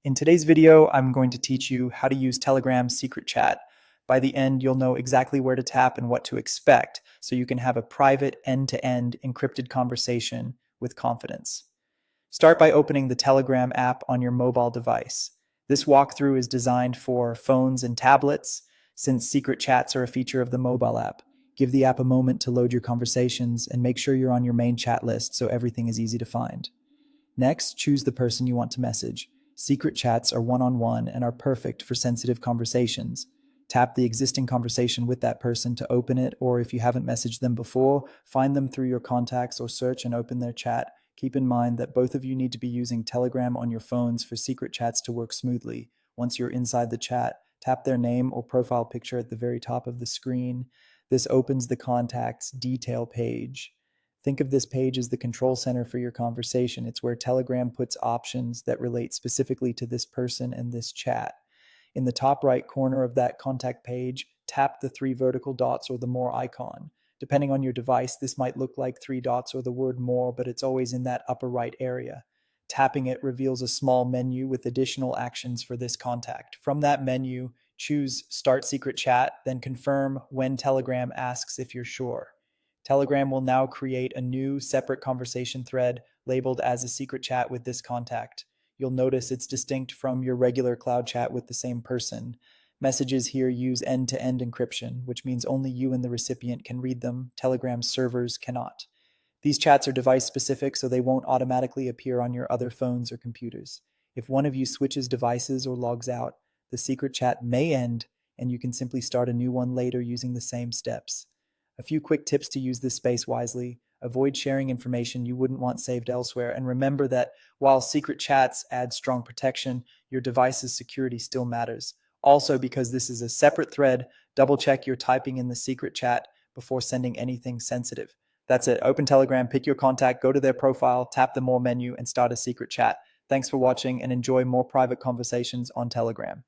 In today's video, I'm going to teach you how to use Telegram's secret chat. By the end, you'll know exactly where to tap and what to expect, so you can have a private, end-to-end encrypted conversation with confidence. Start by opening the Telegram app on your mobile device. This walkthrough is designed for phones and tablets, since secret chats are a feature of the mobile app. Give the app a moment to load your conversations and make sure you're on your main chat list so everything is easy to find. Next, choose the person you want to message. Secret chats are one-on-one and are perfect for sensitive conversations. Tap the existing conversation with that person to open it, or if you haven't messaged them before, find them through your contacts or search and open their chat. Keep in mind that both of you need to be using Telegram on your phones for secret chats to work smoothly. Once you're inside the chat, tap their name or profile picture at the very top of the screen. This opens the contacts detail page. Think of this page as the control center for your conversation. It's where Telegram puts options that relate specifically to this person and this chat. In the top right corner of that contact page, tap the three vertical dots or the more icon. Depending on your device, this might look like three dots or the word more, but it's always in that upper right area. Tapping it reveals a small menu with additional actions for this contact. From that menu, choose Start Secret Chat, then confirm when Telegram asks if you're sure. Telegram will now create a new separate conversation thread labeled as a secret chat with this contact. You'll notice it's distinct from your regular cloud chat with the same person. Messages here use end-to-end encryption, which means only you and the recipient can read them. Telegram servers cannot. These chats are device specific, so they won't automatically appear on your other phones or computers. If one of you switches devices or logs out, the secret chat may end, and you can simply start a new one later using the same steps. A few quick tips to use this space wisely. Avoid sharing information you wouldn't want saved elsewhere. And remember that while secret chats add strong protection, your device's security still matters. Also, because this is a separate thread, double check you're typing in the secret chat before sending anything sensitive. That's it. Open Telegram, pick your contact, go to their profile, tap the more menu, and start a secret chat. Thanks for watching and enjoy more private conversations on Telegram.